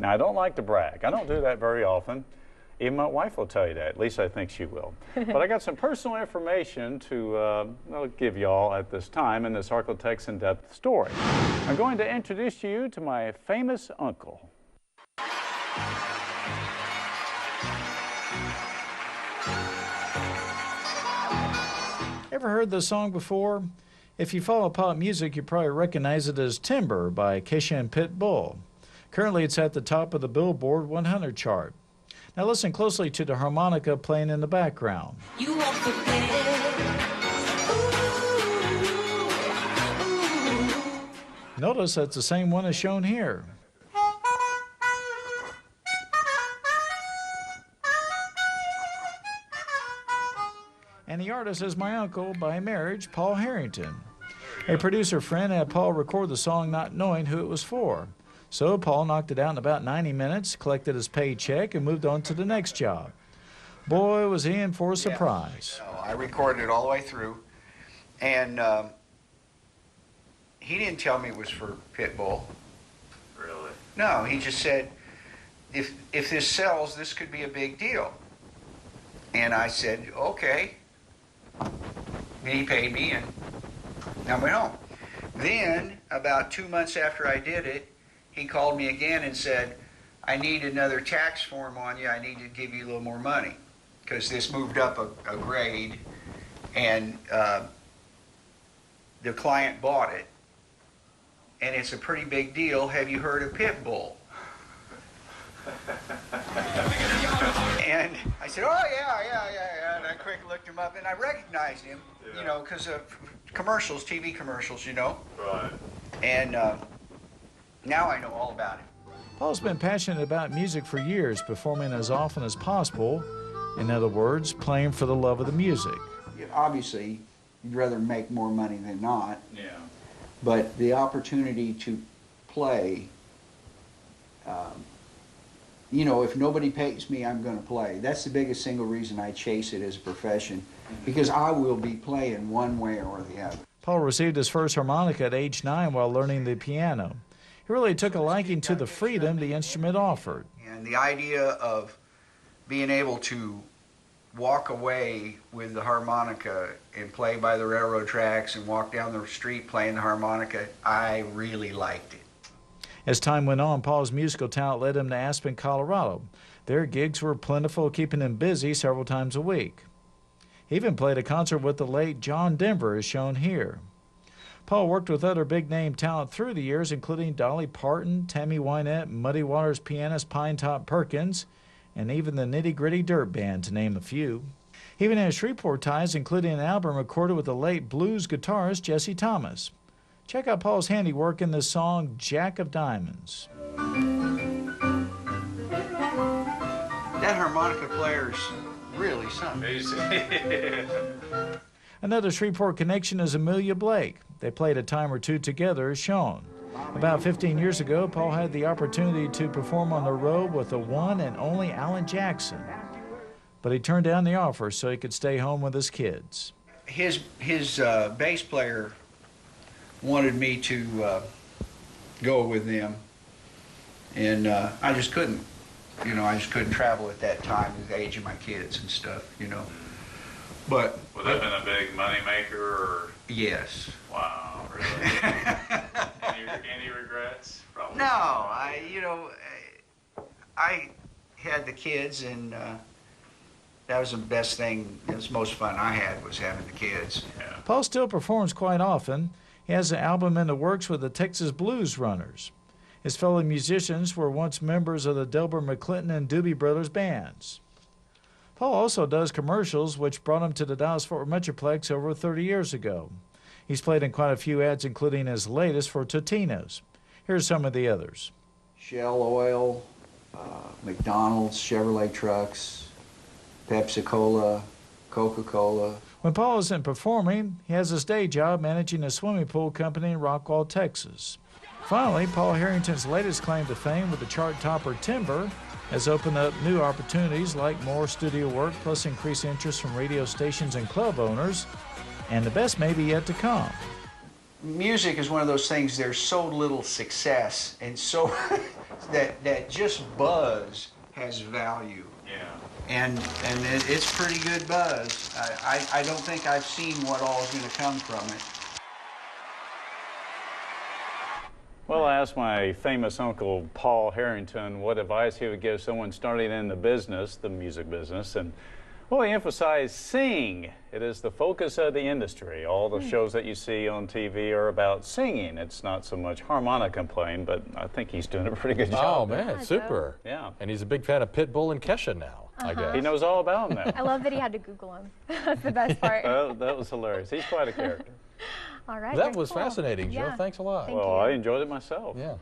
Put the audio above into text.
Now, I don't like to brag. I don't do that very often. Even my wife will tell you that. At least I think she will. But I got some personal information to give y'all at this time in this Architects in Depth story. I'm going to introduce you to my famous uncle. Ever heard this song before? If you follow pop music, you probably recognize it as Timber by Kesha and Pitbull. Currently, it's at the top of the Billboard 100 chart. Now listen closely to the harmonica playing in the background. You won't forget. Notice that's the same one as shown here. And the artist is my uncle by marriage, Paul Harrington. A producer friend had Paul record the song not knowing who it was for. So Paul knocked it out in about 90 minutes, collected his paycheck, and moved on to the next job. Boy, was he in for a surprise. Yeah, I recorded it all the way through, and he didn't tell me it was for Pitbull. Really? No, he just said, if this sells, this could be a big deal. And I said, okay. And he paid me, and I went home. Then, about 2 months after I did it, he called me again and said, I need another tax form on you. I need to give you a little more money because this moved up a grade, and the client bought it, and it's a pretty big deal. Have you heard of Pitbull? And I said, oh, yeah. And I quick looked him up, and I recognized him, you know, because of commercials, TV commercials, you know. Right. And now I know all about it. Paul's been passionate about music for years, performing as often as possible. In other words, playing for the love of the music. Obviously, you'd rather make more money than not. Yeah. But the opportunity to play, you know, if nobody pays me, I'm going to play. That's the biggest single reason I chase it as a profession, because I will be playing one way or the other. Paul received his first harmonica at age 9 while learning the piano. He really took a liking to the freedom the instrument offered. And the idea of being able to walk away with the harmonica and play by the railroad tracks and walk down the street playing the harmonica, I really liked it. As time went on, Paul's musical talent led him to Aspen, Colorado. Their gigs were plentiful, keeping him busy several times a week. He even played a concert with the late John Denver, as shown here. Paul worked with other big-name talent through the years, including Dolly Parton, Tammy Wynette, Muddy Waters pianist Pine Top Perkins, and even the Nitty Gritty Dirt Band, to name a few. He even has Shreveport ties, including an album recorded with the late blues guitarist Jesse Thomas. Check out Paul's handiwork in this song, Jack of Diamonds. That harmonica player's really something. Another Shreveport connection is Amelia Blake. They played a time or two together, as shown. About 15 years ago, Paul had the opportunity to perform on the road with the one and only Alan Jackson. But he turned down the offer so he could stay home with his kids. His bass player wanted me to go with them, and I just couldn't. You know, I just couldn't travel at that time with the age of my kids and stuff, you know. But would that have been a big money maker, or? Yes. Wow, really? any regrets? Probably. No, I had the kids, and that was the best thing. It was the most fun I had, was having the kids. Yeah. Paul still performs quite often. He has an album in the works with the Texas Blues Runners. His fellow musicians were once members of the Delbert McClinton and Doobie Brothers bands. Paul also does commercials, which brought him to the Dallas-Fort Worth Metroplex over 30 years ago. He's played in quite a few ads, including his latest for Totino's. Here's some of the others. Shell Oil, McDonald's, Chevrolet trucks, Pepsi-Cola, Coca-Cola. When Paul isn't performing, he has his day job managing a swimming pool company in Rockwall, Texas. Finally, Paul Harrington's latest claim to fame with the chart topper Timber has opened up new opportunities like more studio work, plus increased interest from radio stations and club owners, and the best may be yet to come. Music is one of those things, there's so little success and so that just buzz has value. Yeah. And it's pretty good buzz. I don't think I've seen what all is going to come from it. Well, I asked my famous uncle, Paul Harrington, what advice he would give someone starting in the business, the music business, and well, he emphasized sing. It is the focus of the industry. All the shows that you see on TV are about singing. It's not so much harmonica playing, but I think he's doing a pretty good job. Oh, man, super. Yeah. And he's a big fan of Pitbull and Kesha now, I guess. He knows all about them now. I love that he had to Google him. That's the best part. That was hilarious. He's quite a character. All right. That very was cool. fascinating, Joe. Yeah. Thanks a lot. Thank Well, you. I enjoyed it myself. Yeah.